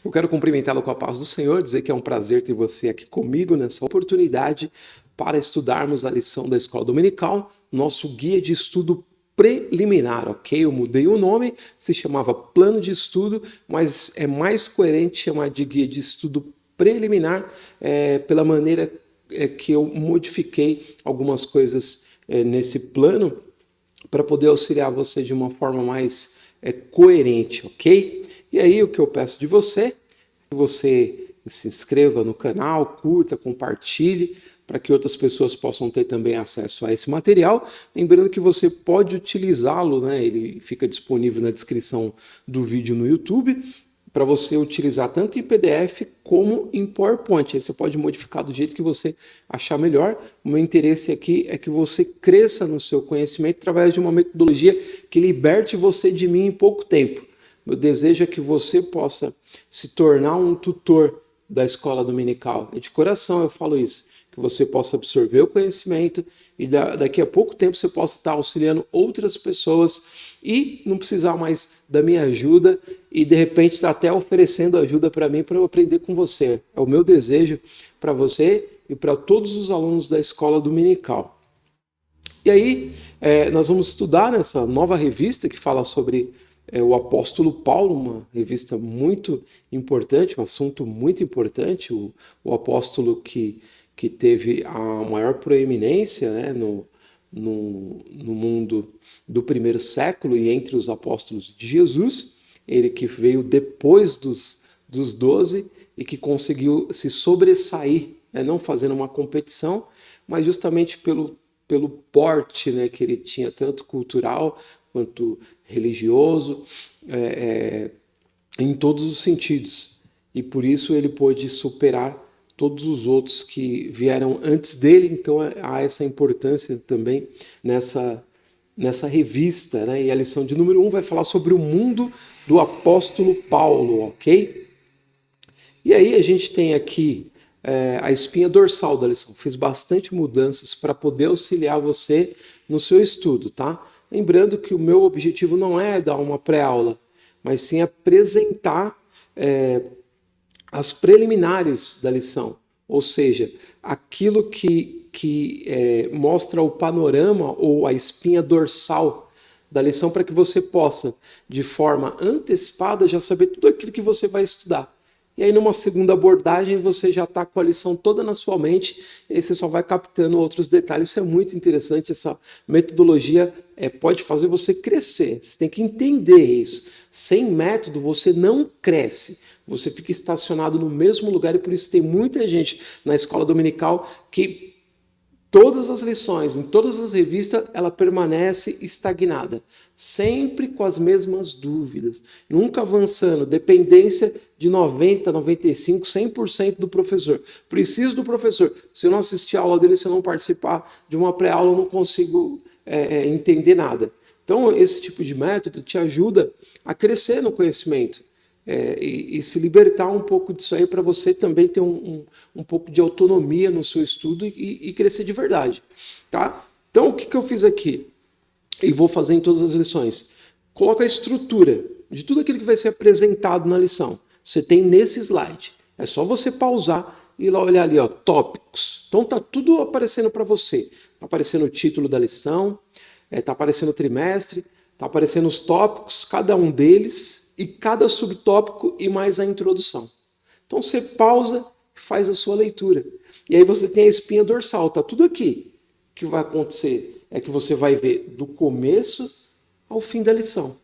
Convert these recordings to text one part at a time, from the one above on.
Eu quero cumprimentá-lo com a paz do Senhor, dizer que é um prazer ter você aqui comigo nessa oportunidade para estudarmos a lição da Escola Dominical, nosso guia de estudo preliminar, ok? Eu mudei o nome, se chamava Plano de Estudo, mas é mais coerente chamar de guia de estudo preliminar, pela maneira que eu modifiquei algumas coisas nesse plano para poder auxiliar você de uma forma mais coerente, ok? E aí o que eu peço de você é que você se inscreva no canal, curta, compartilhe, para que outras pessoas possam ter também acesso a esse material. Lembrando que você pode utilizá-lo, né? Ele fica disponível na descrição do vídeo no YouTube, para você utilizar tanto em PDF como em PowerPoint. Aí você pode modificar do jeito que você achar melhor. O meu interesse aqui é que você cresça no seu conhecimento através de uma metodologia que liberte você de mim em pouco tempo. Meu desejo é que você possa se tornar um tutor da escola dominical. E de coração eu falo isso, que você possa absorver o conhecimento e daqui a pouco tempo você possa estar auxiliando outras pessoas e não precisar mais da minha ajuda e de repente estar até oferecendo ajuda para mim para eu aprender com você. É o meu desejo para você e para todos os alunos da escola dominical. E aí, nós vamos estudar nessa nova revista que fala sobre o apóstolo Paulo, uma revista muito importante, um assunto muito importante, o apóstolo que teve a maior proeminência, né, no mundo do primeiro século e entre os apóstolos de Jesus, ele que veio depois dos 12 e que conseguiu se sobressair, né, não fazendo uma competição, mas justamente pelo porte, né, que ele tinha, tanto cultural quanto religioso, em todos os sentidos. E por isso ele pôde superar todos os outros que vieram antes dele. Então há essa importância também nessa revista, né? E a lição de número 1 vai falar sobre o mundo do apóstolo Paulo, ok? E aí a gente tem aqui a espinha dorsal da lição. Fiz bastante mudanças para poder auxiliar você no seu estudo, tá? Lembrando que o meu objetivo não é dar uma pré-aula, mas sim apresentar as preliminares da lição, ou seja, aquilo que mostra o panorama ou a espinha dorsal da lição para que você possa, de forma antecipada, já saber tudo aquilo que você vai estudar. E aí, numa segunda abordagem, você já está com a lição toda na sua mente, e aí você só vai captando outros detalhes. Isso é muito interessante, essa metodologia pode fazer você crescer. Você tem que entender isso. Sem método, você não cresce. Você fica estacionado no mesmo lugar, e por isso tem muita gente na escola dominical que todas as lições, em todas as revistas, ela permanece estagnada, sempre com as mesmas dúvidas, nunca avançando, dependência de 90, 95, 100% do professor. Preciso do professor. Se eu não assistir a aula dele, se eu não participar de uma pré-aula, eu não consigo entender nada. Então, esse tipo de método te ajuda a crescer no conhecimento. E se libertar um pouco disso aí para você também ter um pouco de autonomia no seu estudo e crescer de verdade, tá? Então, o que eu fiz aqui? E vou fazer em todas as lições. Coloca a estrutura de tudo aquilo que vai ser apresentado na lição. Você tem nesse slide. É só você pausar e ir lá olhar ali, ó, tópicos. Então tá tudo aparecendo para você. Tá aparecendo o título da lição, tá aparecendo o trimestre, tá aparecendo os tópicos, cada um deles, e cada subtópico e mais a introdução. Então você pausa e faz a sua leitura. E aí você tem a espinha dorsal, tá tudo aqui. O que vai acontecer é que você vai ver do começo ao fim da lição.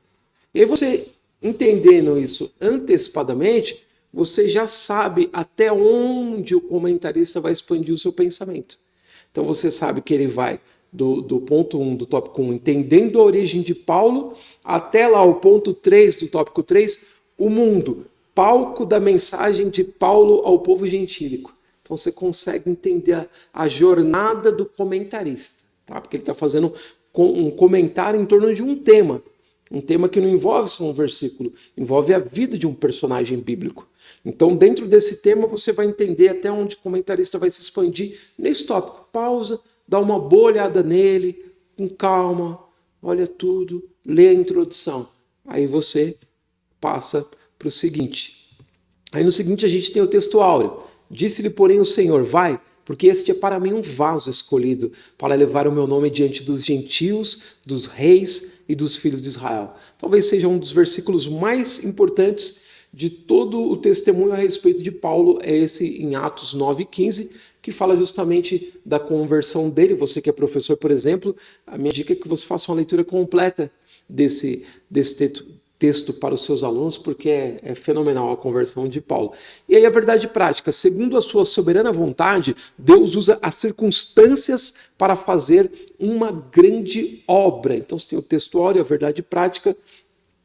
E aí você, entendendo isso antecipadamente, você já sabe até onde o comentarista vai expandir o seu pensamento. Então você sabe que ele vai do ponto 1 do tópico 1, entendendo a origem de Paulo, até lá o ponto 3 do tópico 3, o mundo, palco da mensagem de Paulo ao povo gentílico. Então você consegue entender a jornada do comentarista, tá? Porque ele está fazendo um comentário em torno de um tema que não envolve só um versículo, envolve a vida de um personagem bíblico. Então, dentro desse tema, você vai entender até onde o comentarista vai se expandir nesse tópico. Pausa, dá uma boa olhada nele, com calma, olha tudo, lê a introdução. Aí você passa para o seguinte. Aí no seguinte a gente tem o texto áureo. Disse-lhe, porém, o Senhor, vai, porque este é para mim um vaso escolhido, para levar o meu nome diante dos gentios, dos reis e dos filhos de Israel. Talvez seja um dos versículos mais importantes de todo o testemunho a respeito de Paulo, é esse em Atos 9:15, que fala justamente da conversão dele. Você que é professor, por exemplo, a minha dica é que você faça uma leitura completa desse texto para os seus alunos, porque é fenomenal a conversão de Paulo. E aí a verdade prática, segundo a sua soberana vontade, Deus usa as circunstâncias para fazer uma grande obra. Então você tem o textuário, a verdade prática,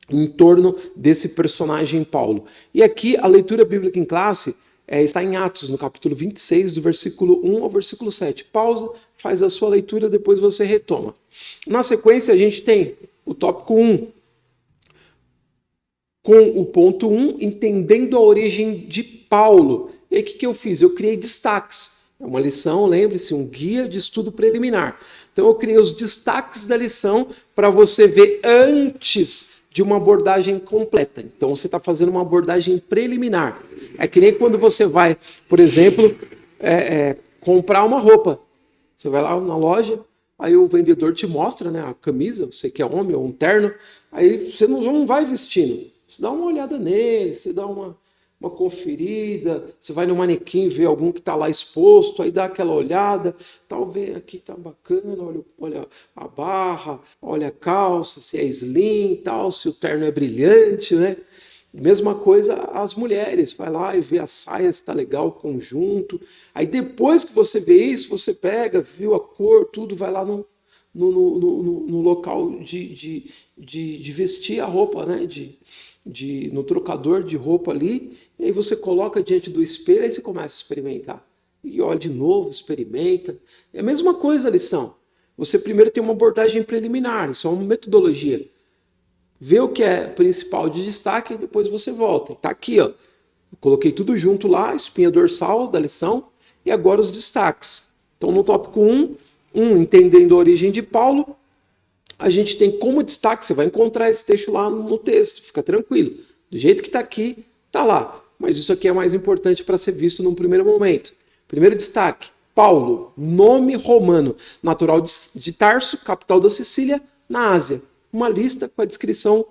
em torno desse personagem Paulo. E aqui a leitura bíblica em classe está em Atos, no capítulo 26, do versículo 1 ao versículo 7. Pausa, faz a sua leitura, depois você retoma. Na sequência, a gente tem o tópico 1, com o ponto 1, entendendo a origem de Paulo. E aí o que eu fiz? Eu criei destaques. É uma lição, lembre-se, um guia de estudo preliminar. Então eu criei os destaques da lição para você ver antes de uma abordagem completa. Então você está fazendo uma abordagem preliminar. É que nem quando você vai, por exemplo, comprar uma roupa. Você vai lá na loja, aí o vendedor te mostra, né, a camisa, você que é homem ou um terno, aí você não vai vestindo. Você dá uma olhada nele, você dá uma conferida, você vai no manequim ver algum que está lá exposto, aí dá aquela olhada, talvez aqui tá bacana, olha a barra, olha a calça, se é slim, tal, se o terno é brilhante, né? Mesma coisa as mulheres, vai lá e vê a saia se está legal, o conjunto. Aí depois que você vê isso, você pega, viu a cor, tudo, vai lá no local de vestir a roupa, né? No trocador de roupa ali, e aí você coloca diante do espelho, aí você começa a experimentar. E olha de novo, experimenta. É a mesma coisa a lição. Você primeiro tem uma abordagem preliminar, isso é uma metodologia. Vê o que é principal de destaque e depois você volta. Está aqui, ó. Eu coloquei tudo junto lá, espinha dorsal da lição, e agora os destaques. Então no tópico 1, entendendo a origem de Paulo, a gente tem como destaque, você vai encontrar esse texto lá no texto, fica tranquilo. Do jeito que está aqui, está lá. Mas isso aqui é mais importante para ser visto num primeiro momento. Primeiro destaque, Paulo, nome romano, natural de Tarso, capital da Sicília, na Ásia. Uma lista com a descrição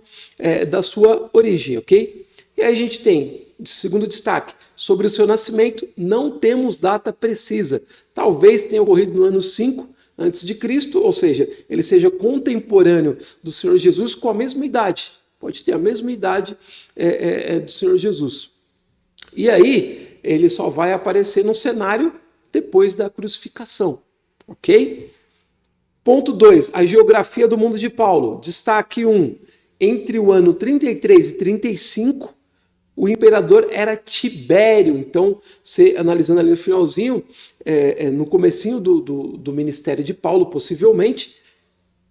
da sua origem, ok? E aí a gente tem, segundo destaque, sobre o seu nascimento, não temos data precisa. Talvez tenha ocorrido no ano 5 antes de Cristo, ou seja, ele seja contemporâneo do Senhor Jesus com a mesma idade. Pode ter a mesma idade do Senhor Jesus. E aí, ele só vai aparecer no cenário depois da crucificação, ok? Ponto 2, a geografia do mundo de Paulo. Destaque 1, entre o ano 33 e 35, o imperador era Tibério. Então, você analisando ali no finalzinho, no comecinho do ministério de Paulo, possivelmente,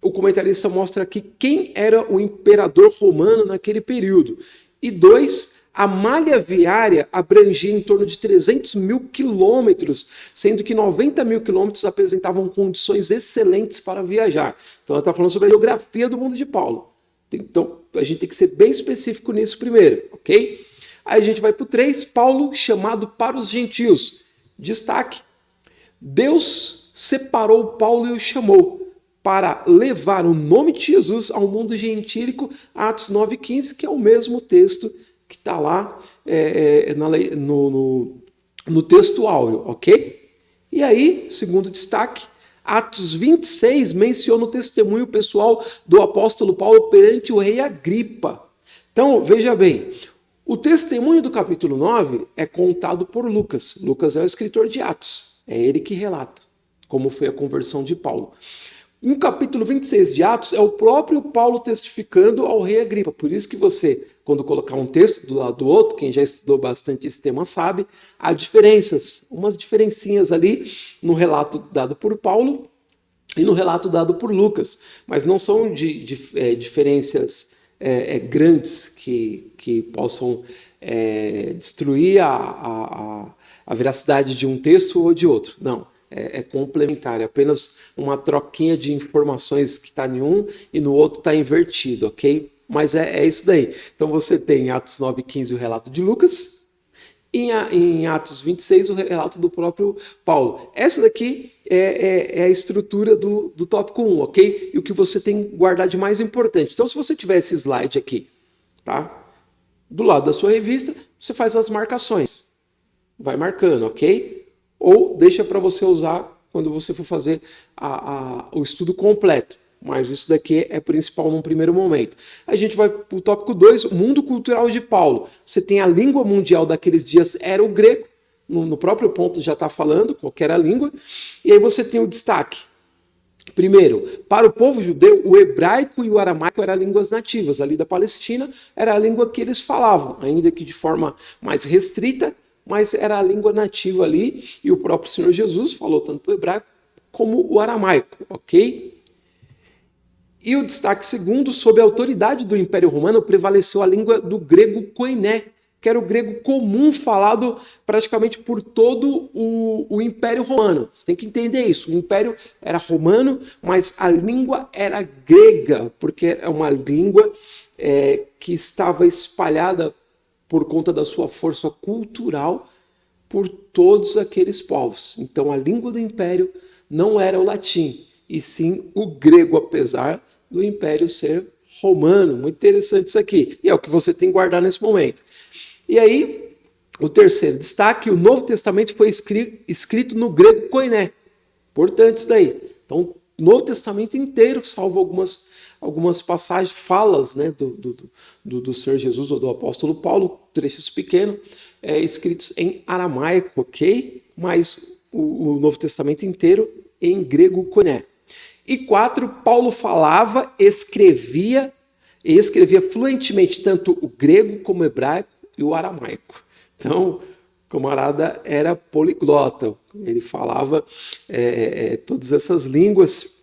o comentarista mostra aqui quem era o imperador romano naquele período. E 2, a malha viária abrangia em torno de 300 mil quilômetros, sendo que 90 mil quilômetros apresentavam condições excelentes para viajar. Então ela está falando sobre a geografia do mundo de Paulo. Então a gente tem que ser bem específico nisso primeiro, ok? Aí a gente vai para o 3, Paulo chamado para os gentios. Destaque, Deus separou Paulo e o chamou para levar o nome de Jesus ao mundo gentílico, Atos 9,15, que é o mesmo texto que está lá no texto áureo, ok? E aí, segundo destaque, Atos 26 menciona o testemunho pessoal do apóstolo Paulo perante o rei Agripa. Então, veja bem, o testemunho do capítulo 9 é contado por Lucas. Lucas é o escritor de Atos, é ele que relata como foi a conversão de Paulo. No capítulo 26 de Atos, é o próprio Paulo testificando ao rei Agripa. Por isso que você, quando colocar um texto do lado do outro, quem já estudou bastante esse tema sabe, há diferenças, umas diferencinhas ali no relato dado por Paulo e no relato dado por Lucas. Mas não são diferenças grandes que possam destruir a veracidade de um texto ou de outro. Não. É complementar, é apenas uma troquinha de informações que está em um e no outro está invertido, ok? Mas é isso daí. Então você tem em Atos 9,15 o relato de Lucas, Em Atos 26, o relato do próprio Paulo. Essa daqui é a estrutura do tópico 1, ok? E o que você tem que guardar de mais importante. Então, se você tiver esse slide aqui, tá? Do lado da sua revista, você faz as marcações. Vai marcando, ok? Ou deixa para você usar quando você for fazer o estudo completo. Mas isso daqui é principal num primeiro momento. A gente vai para o tópico 2, o mundo cultural de Paulo. Você tem a língua mundial daqueles dias, era o grego, no próprio ponto já está falando, qualquer língua. E aí você tem o destaque. Primeiro, para o povo judeu, o hebraico e o aramaico eram línguas nativas. Ali da Palestina era a língua que eles falavam, ainda que de forma mais restrita, mas era a língua nativa ali. E o próprio Senhor Jesus falou tanto o hebraico como o aramaico, ok? E o destaque segundo, sob a autoridade do Império Romano, prevaleceu a língua do grego koiné, que era o grego comum falado praticamente por todo o Império Romano. Você tem que entender isso. O Império era romano, mas a língua era grega, porque é uma língua que estava espalhada por conta da sua força cultural por todos aqueles povos. Então a língua do Império não era o latim, e sim o grego, apesar do Império ser romano. Muito interessante isso aqui. E é o que você tem que guardar nesse momento. E aí, o terceiro destaque, o Novo Testamento foi escrito no grego koiné. Importante isso daí. Então, o Novo Testamento inteiro, salvo algumas passagens, falas, né, do Senhor Jesus ou do apóstolo Paulo, trechos pequenos, escritos em aramaico, ok? Mas o Novo Testamento inteiro em grego koiné. E 4, Paulo falava, escrevia fluentemente tanto o grego como o hebraico e o aramaico. Então, o camarada era poliglota, ele falava todas essas línguas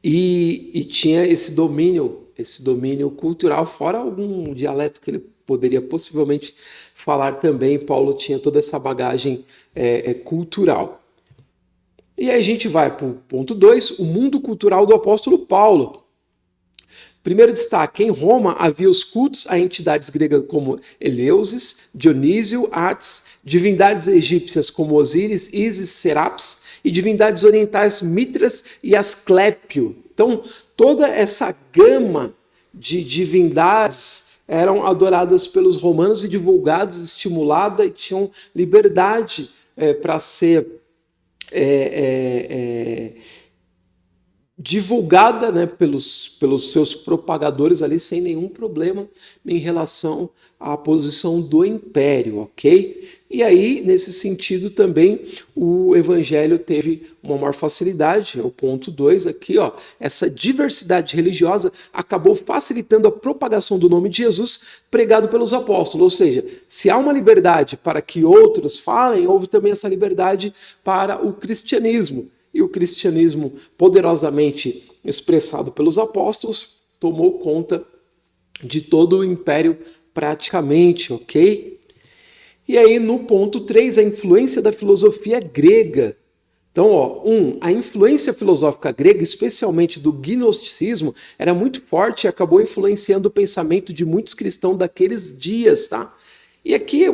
e tinha esse domínio cultural, fora algum dialeto que ele poderia possivelmente falar também. Paulo tinha toda essa bagagem cultural. E aí a gente vai para o ponto 2, o mundo cultural do apóstolo Paulo. Primeiro destaque, em Roma havia os cultos a entidades gregas como Eleusis, Dionísio, Atis, divindades egípcias como Osíris, Ísis, Serapis e divindades orientais Mitras e Asclépio. Então, toda essa gama de divindades eram adoradas pelos romanos e divulgadas, estimuladas e tinham liberdade para ser divulgada, né, pelos seus propagadores ali sem nenhum problema em relação à posição do império, ok? E aí, nesse sentido também, o evangelho teve uma maior facilidade, é o ponto 2 aqui, ó, essa diversidade religiosa acabou facilitando a propagação do nome de Jesus pregado pelos apóstolos, ou seja, se há uma liberdade para que outros falem, houve também essa liberdade para o cristianismo. E o cristianismo, poderosamente expressado pelos apóstolos, tomou conta de todo o império praticamente, ok? E aí no ponto 3, a influência da filosofia grega. Então, ó, a influência filosófica grega, especialmente do gnosticismo, era muito forte e acabou influenciando o pensamento de muitos cristãos daqueles dias, tá? E aqui é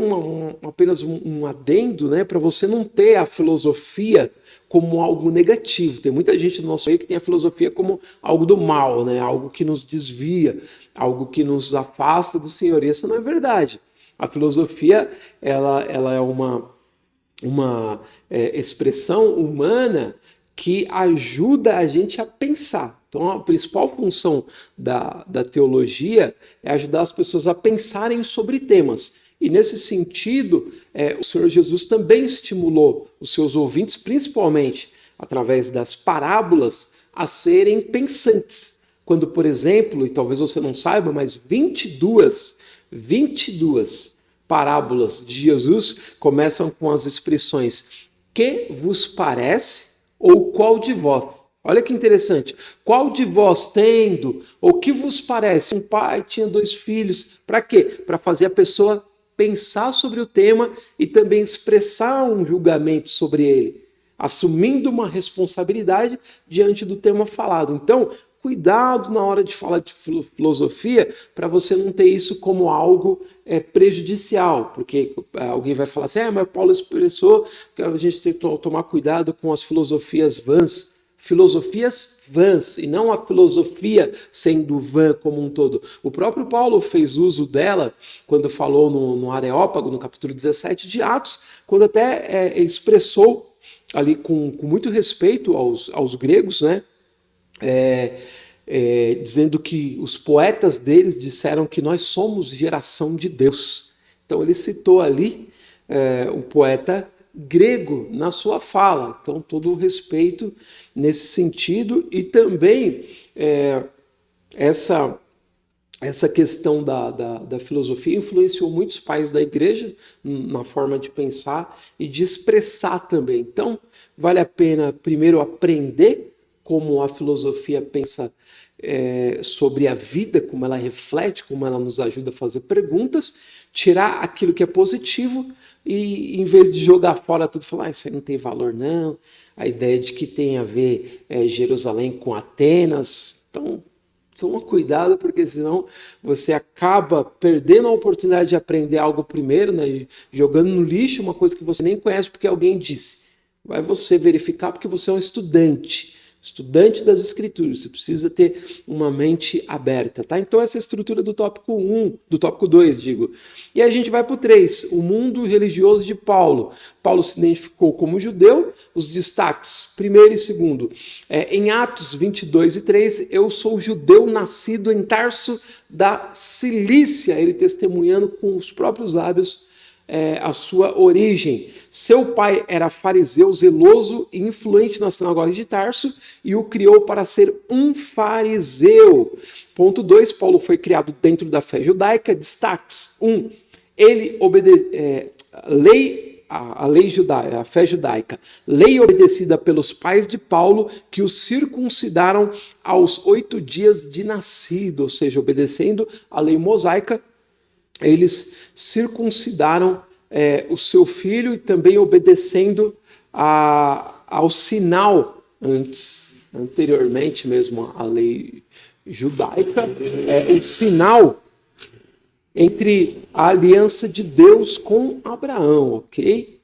apenas um adendo, né, para você não ter a filosofia como algo negativo. Tem muita gente no nosso meio que tem a filosofia como algo do mal, né, algo que nos desvia, algo que nos afasta do Senhor. E isso não é verdade. A filosofia ela é uma expressão humana que ajuda a gente a pensar. Então, a principal função da teologia é ajudar as pessoas a pensarem sobre temas. E nesse sentido, o Senhor Jesus também estimulou os seus ouvintes, principalmente através das parábolas, a serem pensantes. Quando, por exemplo, e talvez você não saiba, mas 22 parábolas de Jesus começam com as expressões "que vos parece" ou "qual de vós". Olha que interessante. Qual de vós tendo, ou que vos parece? Um pai tinha 2 filhos. Para quê? Para fazer a pessoa pensar sobre o tema e também expressar um julgamento sobre ele, assumindo uma responsabilidade diante do tema falado. Então, cuidado na hora de falar de filosofia para você não ter isso como algo prejudicial, porque alguém vai falar assim, mas Paulo expressou que a gente tem que tomar cuidado com as filosofias vãs e não a filosofia sendo vã como um todo. O próprio Paulo fez uso dela quando falou no Areópago, no capítulo 17 de Atos, quando até expressou ali com muito respeito aos gregos, né? Dizendo que os poetas deles disseram que nós somos geração de Deus. Então ele citou ali um poeta grego na sua fala. Então todo o respeito nesse sentido, e também essa questão da filosofia influenciou muitos pais da igreja na forma de pensar e de expressar também. Então vale a pena primeiro aprender como a filosofia pensa sobre a vida, como ela reflete, como ela nos ajuda a fazer perguntas, tirar aquilo que é positivo e, em vez de jogar fora tudo, falar, isso aí não tem valor não, a ideia de que tem a ver Jerusalém com Atenas. Então, toma cuidado, porque senão você acaba perdendo a oportunidade de aprender algo primeiro, né, jogando no lixo uma coisa que você nem conhece porque alguém disse. Vai você verificar porque você é um estudante das escrituras, você precisa ter uma mente aberta, tá? Então essa é a estrutura do tópico 2, digo. E aí a gente vai para o 3, o mundo religioso de Paulo. Paulo se identificou como judeu, os destaques, primeiro e segundo. Em Atos 22 e 3, eu sou judeu nascido em Tarso da Cilícia, ele testemunhando com os próprios lábios a sua origem. Seu pai era fariseu zeloso e influente na sinagoga de Tarso e o criou para ser um fariseu. Ponto 2, Paulo foi criado dentro da fé judaica. Destaques. 1. Ele obedeceu a fé judaica, lei obedecida pelos pais de Paulo, que o circuncidaram aos 8 dias de nascido, ou seja, obedecendo a lei mosaica, eles circuncidaram o seu filho e também obedecendo ao sinal anteriormente mesmo à lei judaica, o sinal entre a aliança de Deus com Abraão, ok?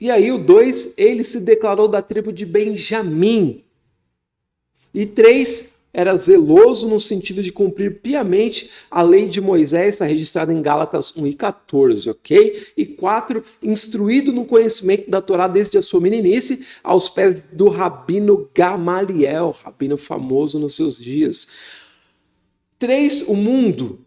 E aí o 2, ele se declarou da tribo de Benjamim. E 3, era zeloso no sentido de cumprir piamente a lei de Moisés, está registrada em Gálatas 1 e 14, ok? E 4, instruído no conhecimento da Torá desde a sua meninice, aos pés do Rabino Gamaliel, rabino famoso nos seus dias. 3, o mundo,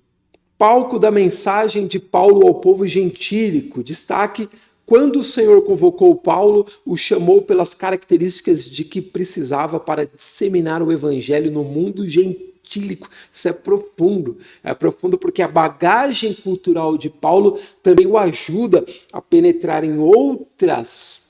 palco da mensagem de Paulo ao povo gentílico. Destaque: quando o Senhor convocou Paulo, o chamou pelas características de que precisava para disseminar o evangelho no mundo gentílico. Isso é profundo porque a bagagem cultural de Paulo também o ajuda a penetrar em outras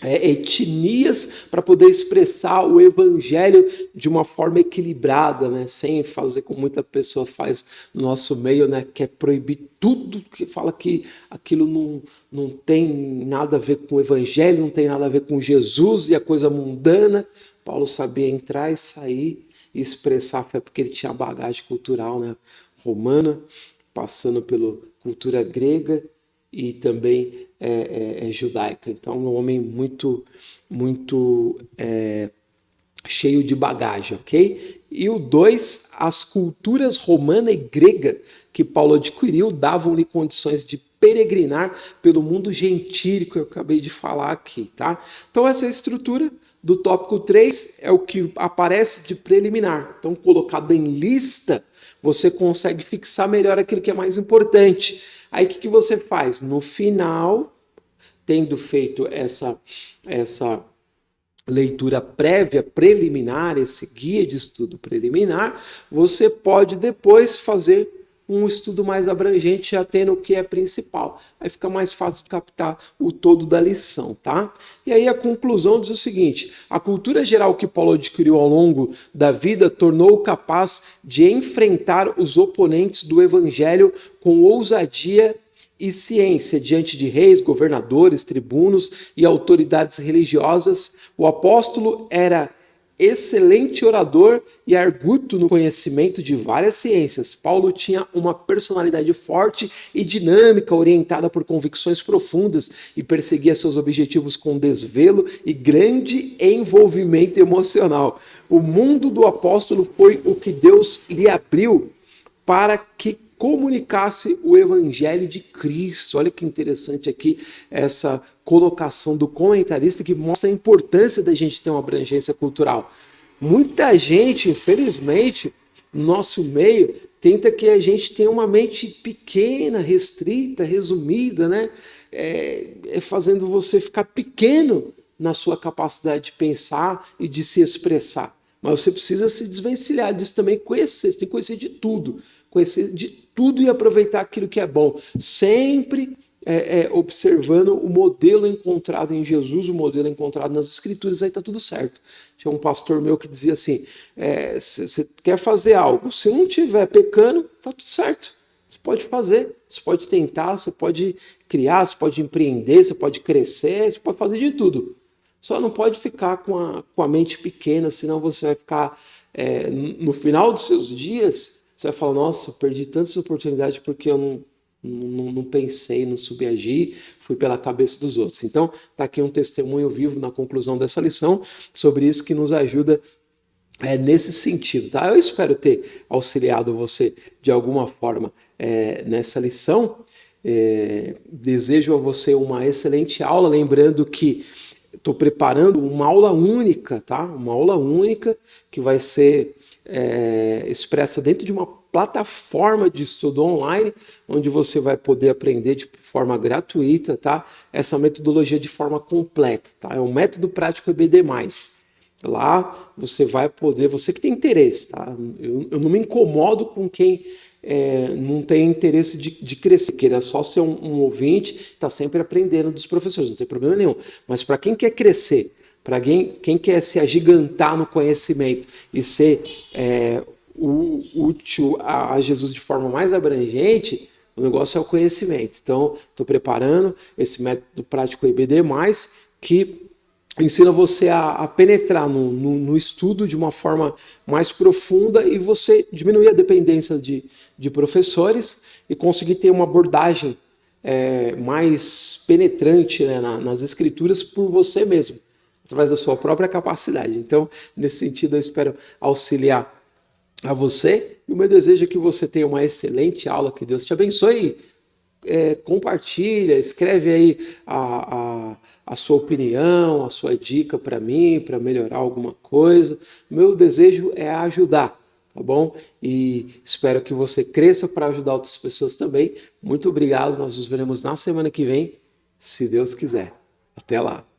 etnias para poder expressar o evangelho de uma forma equilibrada, né? Sem fazer como muita pessoa faz no nosso meio, né? Que é proibir tudo, que fala que aquilo não tem nada a ver com o evangelho, não tem nada a ver com Jesus e a coisa mundana. Paulo sabia entrar e sair e expressar a fé porque ele tinha bagagem cultural, né? Romana, passando pela cultura grega e também judaica. Então, um homem muito cheio de bagagem, ok? E o 2, as culturas romana e grega que Paulo adquiriu davam-lhe condições de peregrinar pelo mundo gentílico, eu acabei de falar aqui, tá? Então, essa estrutura do tópico 3 é o que aparece de preliminar. Então, colocado em lista, você consegue fixar melhor aquilo que é mais importante. Aí, o que você faz? No final, tendo feito essa leitura prévia, preliminar, esse guia de estudo preliminar, você pode depois fazer um estudo mais abrangente, já tendo o que é principal. Aí fica mais fácil de captar o todo da lição, tá? E aí a conclusão diz o seguinte: a cultura geral que Paulo adquiriu ao longo da vida tornou-o capaz de enfrentar os oponentes do evangelho com ousadia e ciência diante de reis, governadores, tribunos e autoridades religiosas. O apóstolo era excelente orador e arguto no conhecimento de várias ciências. Paulo tinha uma personalidade forte e dinâmica, orientada por convicções profundas, e perseguia seus objetivos com desvelo e grande envolvimento emocional. O mundo do apóstolo foi o que Deus lhe abriu para que comunicasse o evangelho de Cristo. Olha que interessante aqui essa colocação do comentarista, que mostra a importância da gente ter uma abrangência cultural. Muita gente, infelizmente, no nosso meio, tenta que a gente tenha uma mente pequena, restrita, resumida, né? Fazendo você ficar pequeno na sua capacidade de pensar e de se expressar. Mas você precisa se desvencilhar disso também, conhecer, você tem que conhecer de tudo e aproveitar aquilo que é bom. Sempre observando o modelo encontrado em Jesus, o modelo encontrado nas Escrituras, aí está tudo certo. Tinha um pastor meu que dizia assim, se você quer fazer algo, se não estiver pecando, está tudo certo. Você pode fazer, você pode tentar, você pode criar, você pode empreender, você pode crescer, você pode fazer de tudo. Só não pode ficar com a mente pequena, senão você vai ficar, no final dos seus dias, você vai falar, nossa, perdi tantas oportunidades porque eu não pensei, não subagi, fui pela cabeça dos outros. Então, está aqui um testemunho vivo na conclusão dessa lição sobre isso que nos ajuda nesse sentido. Tá? Eu espero ter auxiliado você de alguma forma nessa lição. Desejo a você uma excelente aula, lembrando que estou preparando uma aula única, tá? Uma aula única que vai ser expressa dentro de uma plataforma de estudo online, onde você vai poder aprender de forma gratuita, tá? Essa metodologia de forma completa, tá? É um método prático EBD+. Lá você vai poder, você que tem interesse, tá? Eu não me incomodo com quem não tem interesse de crescer, queira só ser um ouvinte, está sempre aprendendo dos professores, não tem problema nenhum. Mas para quem quer crescer, para quem quer se agigantar no conhecimento e ser útil a Jesus de forma mais abrangente, o negócio é o conhecimento. Então, estou preparando esse método prático EBD+, que ensina você a penetrar no estudo de uma forma mais profunda e você diminuir a dependência de professores e conseguir ter uma abordagem mais penetrante, né, nas escrituras por você mesmo, através da sua própria capacidade. Então, nesse sentido, eu espero auxiliar a você. E o meu desejo é que você tenha uma excelente aula, que Deus te abençoe. Compartilha, escreve aí a sua opinião, a sua dica para mim, para melhorar alguma coisa. Meu desejo é ajudar, tá bom? E espero que você cresça para ajudar outras pessoas também. Muito obrigado, nós nos veremos na semana que vem, se Deus quiser. Até lá!